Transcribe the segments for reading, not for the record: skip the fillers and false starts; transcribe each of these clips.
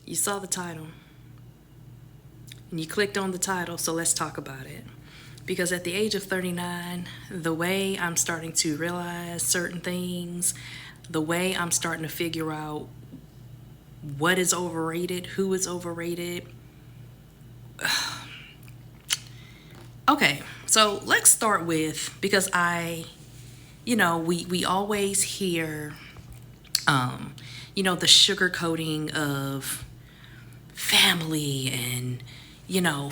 You saw the title and you clicked on the title, so let's talk about it. Because at the age of 39, the way I'm starting to realize certain things, the way I'm starting to figure out what is overrated, who is overrated. Okay, so let's start with, because we always hear, the sugarcoating of family and,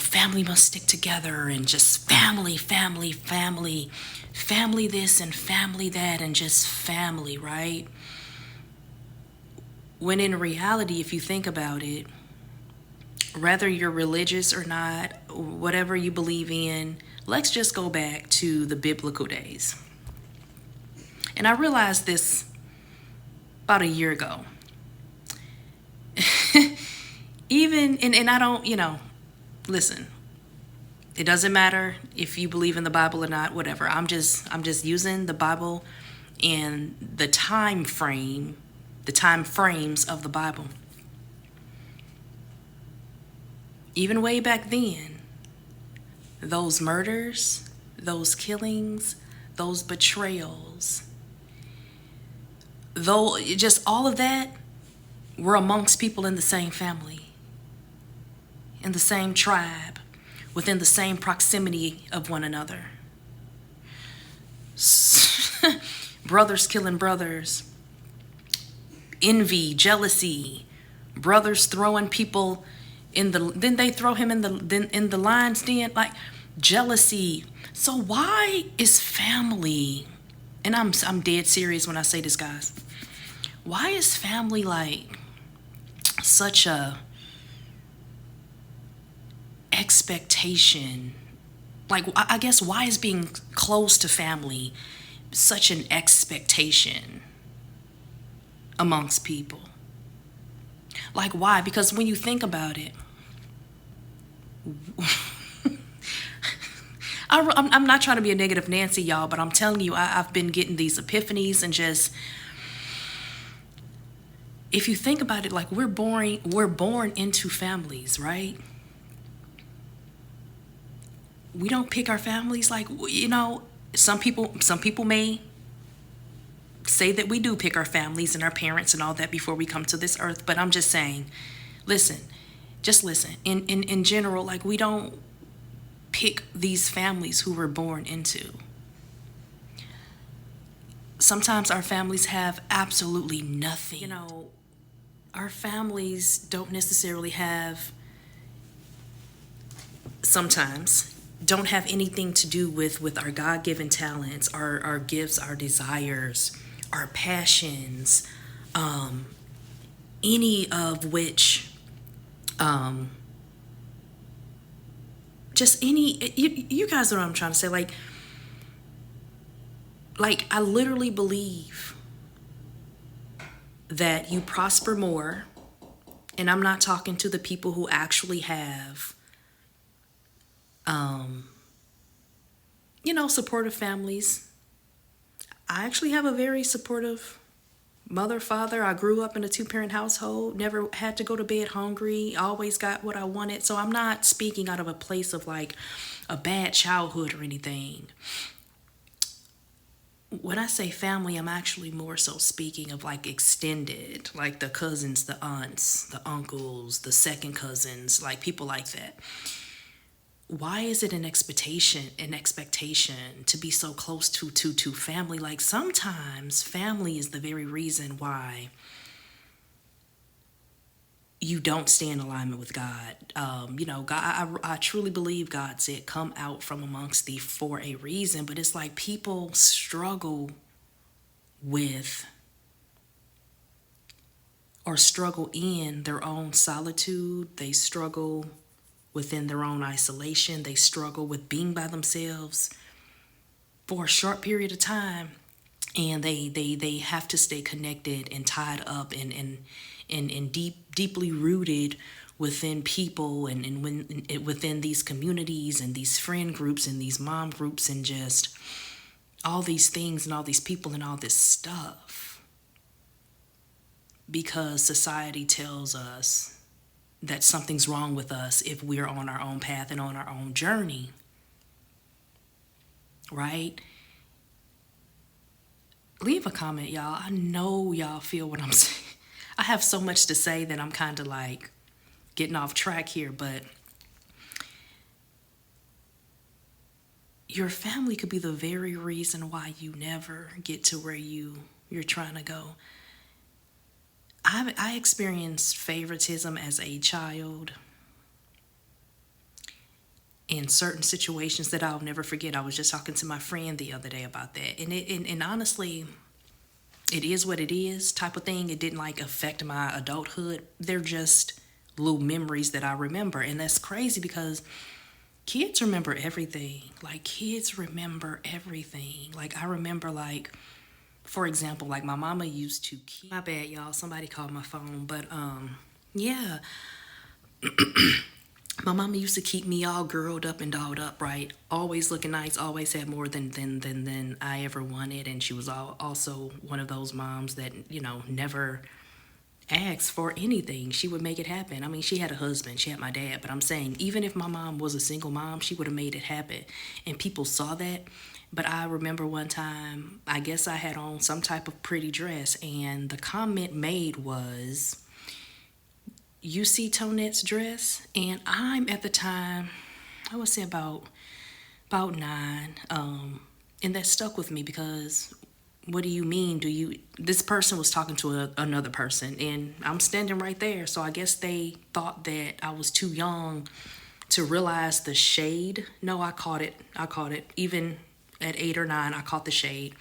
family must stick together and just family, family, family, family this and family that and just family, right? When in reality, if you think about it, whether you're religious or not, whatever you believe in, let's just go back to the biblical days. And I realized this about a year ago. Even, and I don't, listen, it doesn't matter if you believe in the Bible or not, whatever. I'm just using the Bible and the time frames of the Bible. Even way back then, those murders, those killings, those betrayals, though just all of that were amongst people in the same family, in the same tribe, within the same proximity of one another. Brothers killing brothers, envy, jealousy, brothers throwing people in the, then they throw him in the lion's den, like jealousy. So why is family, and I'm dead serious when I say this, guys, why is family like such a expectation? Like, I guess, why is being close to family such an expectation amongst people? Like, why? Because when you think about it, I'm not trying to be a negative Nancy, y'all, but I'm telling you, I've been getting these epiphanies, and just, if you think about it, like, we're born into families, right? We don't pick our families. Like, some people may say that we do pick our families and our parents and all that before we come to this earth, but I'm just saying, listen, just listen. In general, like, we don't pick these families who we're born into. Sometimes our families have absolutely nothing. Our families don't necessarily have, sometimes, don't have anything to do with our God-given talents, our gifts, our desires, our passions, any of which, just any, you guys know what I'm trying to say. Like I literally believe that you prosper more, and I'm not talking to the people who actually have, supportive families. I actually have a very supportive mother, father. I grew up in a two-parent household, never had to go to bed hungry, always got what I wanted. So I'm not speaking out of a place of like a bad childhood or anything. When I say family, I'm actually more so speaking of like extended, like the cousins, the aunts, the uncles, the second cousins, like people like that. Why is it an expectation to be so close to family? Like, sometimes family is the very reason why you don't stay in alignment with God. God, I truly believe God said, "Come out from amongst thee" for a reason. But it's like people struggle with, or struggle in, their own solitude. They struggle within their own isolation. They struggle with being by themselves for a short period of time, and they have to stay connected and tied up and deeply rooted within people, and within these communities and these friend groups and these mom groups and just all these things and all these people and all this stuff, because society tells us that something's wrong with us if we're on our own path and on our own journey, right? Leave a comment, y'all. I know y'all feel what I'm saying. I have so much to say that I'm kind of like getting off track here, but your family could be the very reason why you never get to where you're trying to go. I experienced favoritism as a child in certain situations that I'll never forget. I was just talking to my friend the other day about that, and honestly, it is what it is type of thing. It didn't like affect my adulthood. They're just little memories that I remember, and that's crazy because kids remember everything. Like kids remember everything. Like I remember like, for example, like my mama used to keep, my bad y'all, somebody called my phone, but yeah, my mama used to keep me all girled up and dolled up, right? Always looking nice, always had more than I ever wanted. And she was also one of those moms that, never asked for anything. She would make it happen. I mean, she had a husband, she had my dad, but I'm saying even if my mom was a single mom, she would have made it happen. And people saw that. But I remember one time, I guess I had on some type of pretty dress, and the comment made was, "You see Tonette's dress?" And I'm at the time, I would say about 9, and that stuck with me because what do you mean? This person was talking to another person, and I'm standing right there. So I guess they thought that I was too young to realize the shade. No, I caught it. Even at 8 or 9, I caught the shade.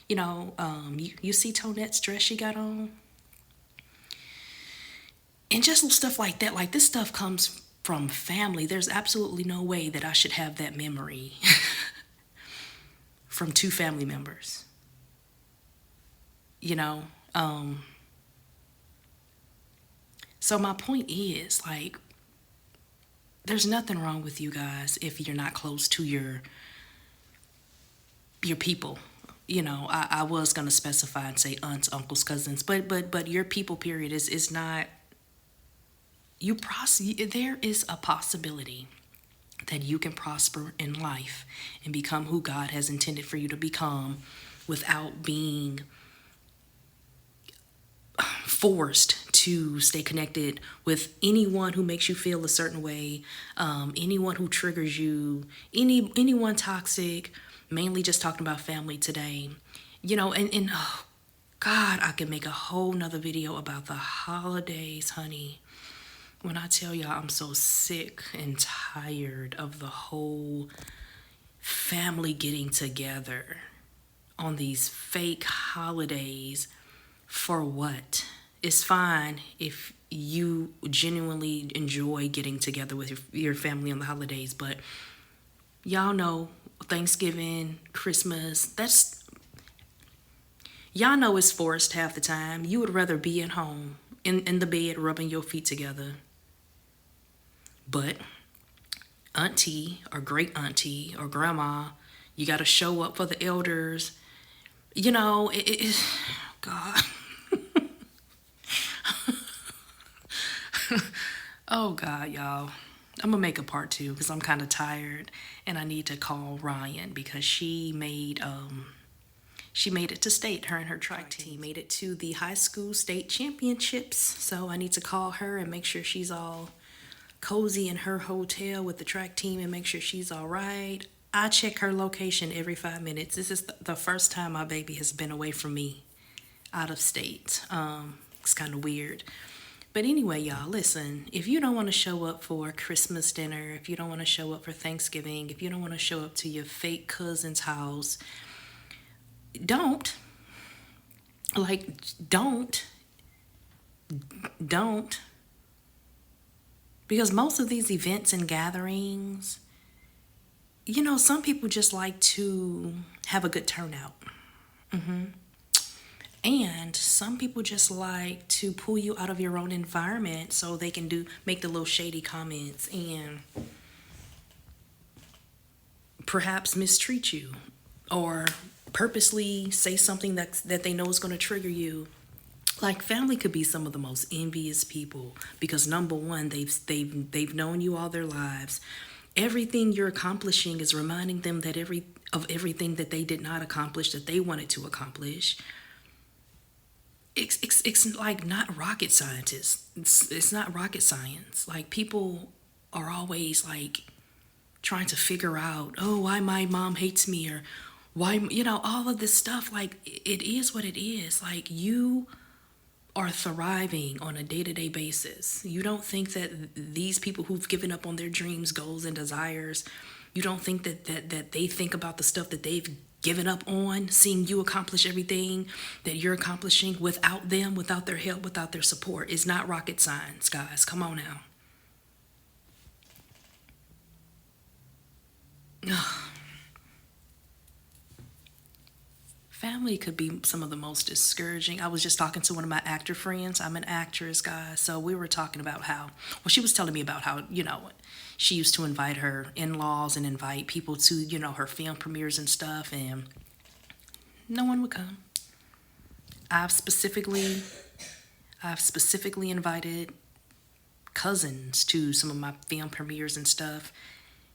You see Tonette's dress she got on? And just stuff like that. Like this stuff comes from family. There's absolutely no way that I should have that memory from 2 family members. you know so my point is, like, there's nothing wrong with you guys if you're not close to your people. I was going to specify and say aunts, uncles, cousins, but your people period is not there is a possibility that you can prosper in life and become who God has intended for you to become without being forced to stay connected with anyone who makes you feel a certain way, anyone who triggers you, anyone toxic. Mainly just talking about family today, and oh God, I can make a whole nother video about the holidays, honey. When I tell y'all I'm so sick and tired of the whole family getting together on these fake holidays. For what? It's fine if you genuinely enjoy getting together with your family on the holidays, but y'all know Thanksgiving, Christmas, y'all know it's forced half the time. You would rather be at home in the bed rubbing your feet together. But auntie or great auntie or grandma, you got to show up for the elders. God. Oh God, y'all. I'm gonna make a part 2 because I'm kind of tired and I need to call Ryan because she made it to state. Her and her track team made it to the high school state championships. So I need to call her and make sure she's all cozy in her hotel with the track team and make sure she's all right. I check her location every 5 minutes. This is the first time my baby has been away from me out of state. It's kind of weird. But anyway, y'all, listen, if you don't want to show up for Christmas dinner, if you don't want to show up for Thanksgiving, if you don't want to show up to your fake cousin's house, don't. Like, don't. Because most of these events and gatherings, some people just like to have a good turnout. And some people just like to pull you out of your own environment so they can make the little shady comments and perhaps mistreat you or purposely say something that they know is going to trigger you. Like family could be some of the most envious people because number one, they've known you all their lives. Everything you're accomplishing is reminding them that everything that they did not accomplish that they wanted to accomplish. It's like not rocket scientists. It's not rocket science. Like people are always like trying to figure out, oh, why my mom hates me, or why, all of this stuff. Like it is what it is. Like you are thriving on a day-to-day basis. You don't think that these people who've given up on their dreams, goals, and desires, you don't think that they think about the stuff that they've given up on, seeing you accomplish everything that you're accomplishing without them, without their help, without their support. It's not rocket science, guys. Come on now. Family could be some of the most discouraging. I was just talking to one of my actor friends. I'm an actress, guys. So we were talking about how, well, she was telling me about how, she used to invite her in laws and invite people to, her film premieres and stuff, and no one would come. I've specifically, I've specifically invited cousins to some of my film premieres and stuff.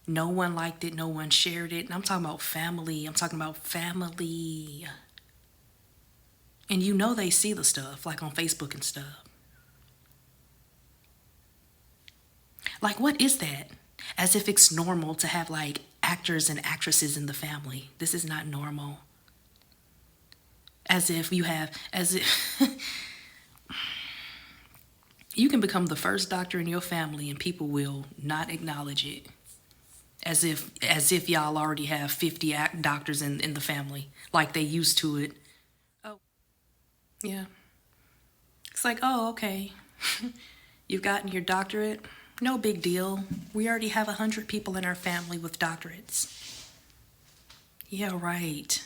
No one liked it, no one shared it. And I'm talking about family. I'm talking about family. And they see the stuff, like on Facebook and stuff. Like, what is that? As if it's normal to have like actors and actresses in the family. This is not normal. As if you can become the first doctor in your family and people will not acknowledge it. As if y'all already have 50 doctors in the family, like they used to it. Oh, yeah. It's like, oh, okay. You've gotten your doctorate. No big deal. We already have 100 people in our family with doctorates. Yeah, right.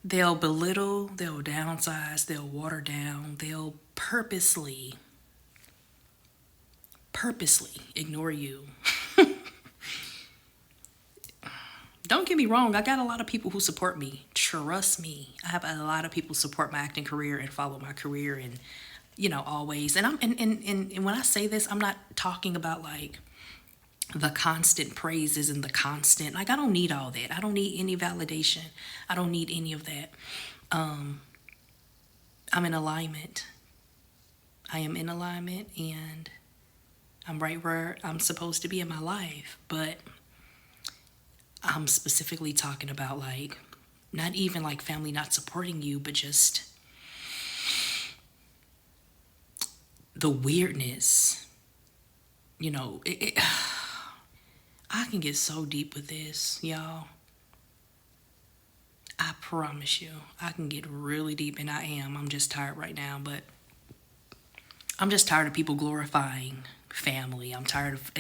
They'll belittle, they'll downsize, they'll water down, they'll purposely ignore you. Don't get me wrong, I got a lot of people who support me. Trust me. I have a lot of people support my acting career and follow my career, and always. And and when I say this, I'm not talking about like the constant praises and the constant, like, I don't need all that. I don't need any validation. I don't need any of that. Um I'm in alignment. I am in alignment, and I'm right where I'm supposed to be in my life. But I'm specifically talking about like not even like family not supporting you, but just the weirdness. I can get so deep with this, y'all. I promise you, I can get really deep, and I am. I'm just tired right now, but I'm just tired of people glorifying family. I'm tired of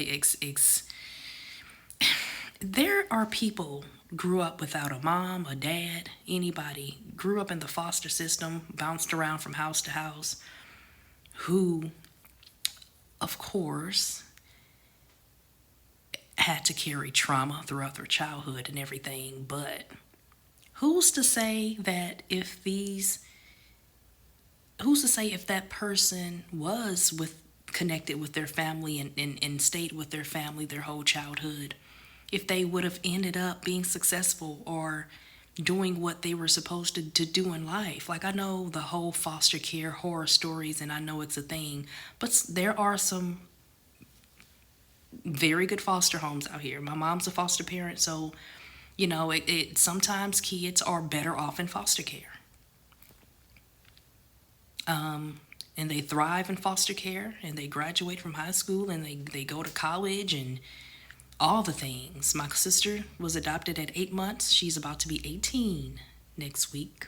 there are people grew up without a mom, a dad, anybody, grew up in the foster system, bounced around from house to house, who, of course, had to carry trauma throughout their childhood and everything. But who's to say that who's to say if that person was connected with their family, and stayed with their family their whole childhood, if they would have ended up being successful or doing what they were supposed to do in life. Like, I know the whole foster care horror stories, and I know it's a thing, but there are some very good foster homes out here. My mom's a foster parent, so it sometimes kids are better off in foster care. And they thrive in foster care, and they graduate from high school, and they go to college and all the things. My sister was adopted at 8 months. She's about to be 18 next week.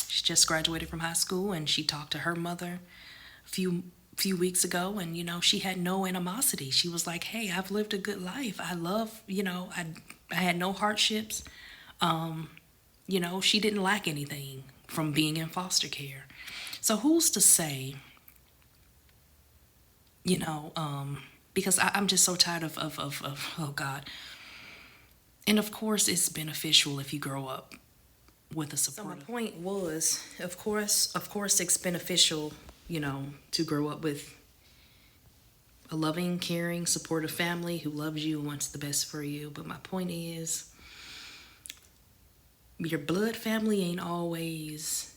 She just graduated from high school, and she talked to her mother a few weeks ago, and she had no animosity. She was like, hey, I've lived a good life. I love, I had no hardships. She didn't lack anything from being in foster care. So who's to say, because I'm just so tired of, oh God. And of course, it's beneficial if you grow up with a supportive. So my point was, of course, it's beneficial, to grow up with a loving, caring, supportive family who loves you and wants the best for you. But my point is, your blood family ain't always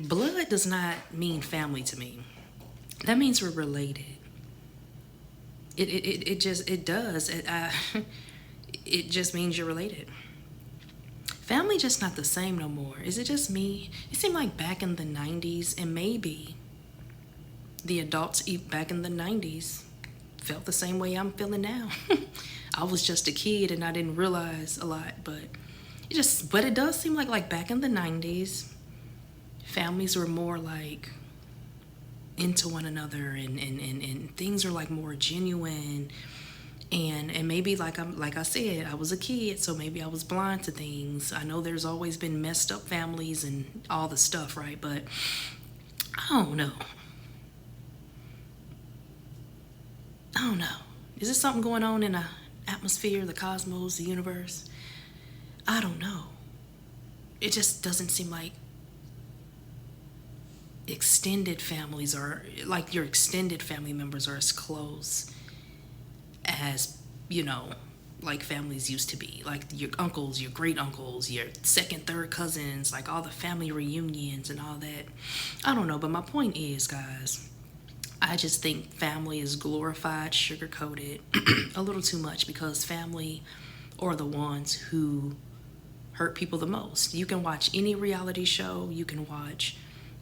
blood does not mean family to me. That means we're related. It does. It just means you're related. Family just not the same no more. Is it just me? It seemed like back in the 90s, and maybe the adults back in the 90s felt the same way I'm feeling now. I was just a kid and I didn't realize a lot, but it does seem like back in the 90s, families were more like into one another, and things are like more genuine, and maybe like I said, I was a kid, so maybe I was blind to things. I know there's always been messed up families and all the stuff, right? But I don't know. Is there something going on in the atmosphere, the cosmos, the universe? I don't know. It just doesn't seem like extended families are, like your extended family members are as close as, like families used to be. Like your uncles, your great uncles, your second, third cousins, like all the family reunions and all that. I don't know, but my point is, guys, I just think family is glorified, sugar-coated a little too much, because family are the ones who hurt people the most. You can watch any reality show, you can watch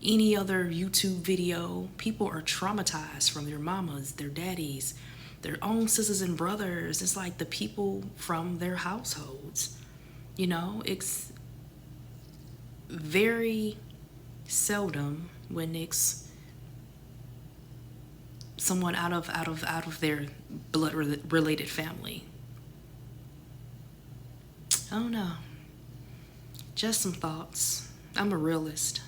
any other YouTube video. People are traumatized from their mamas, their daddies, their own sisters and brothers. It's like the people from their households. It's very seldom when it's someone out of their blood related family. I don't know. Just some thoughts. I'm a realist.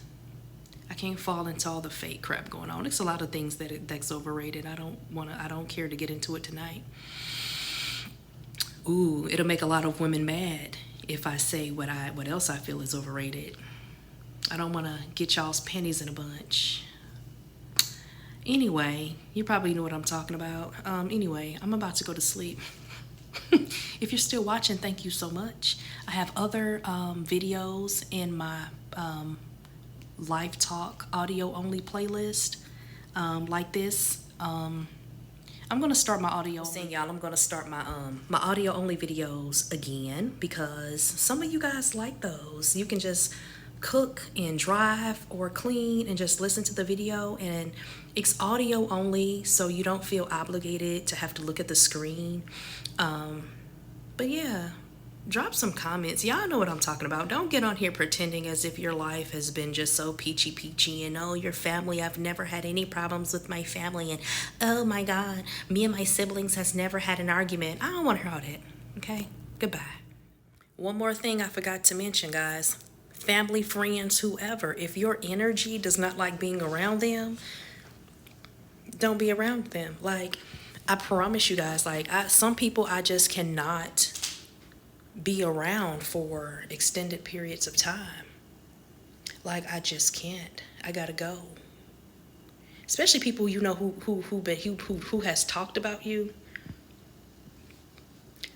I can't fall into all the fake crap going on. It's a lot of things that's overrated. I don't care to get into it tonight. Ooh, it'll make a lot of women mad if I say what else I feel is overrated. I don't want to get y'all's panties in a bunch. Anyway, you probably know what I'm talking about. Anyway, I'm about to go to sleep. If you're still watching, thank you so much. I have other videos in my live talk audio only playlist like this. I'm gonna start my audio. I'm gonna start my my audio only videos again, because some of you guys like those. You can just cook and drive or clean and just listen to the video, and it's audio only, so you don't feel obligated to have to look at the screen. But yeah, drop some comments. Y'all know what I'm talking about. Don't get on here pretending as if your life has been just so peachy and your family, I've never had any problems with my family, and oh my God, me and my siblings has never had an argument. I don't want to hear all that. Okay, goodbye. One more thing I forgot to mention, guys. Family, friends, whoever, if your energy does not like being around them, don't be around them. Like, I promise you guys, some people I just cannot be around for extended periods of time. Like, I just can't. I gotta go. Especially people who has talked about you.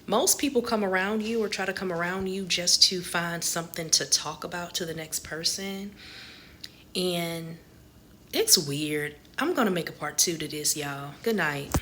Most people come around you or try to come around you just to find something to talk about to the next person. And it's weird. I'm gonna make a part 2 to this, y'all. Good night.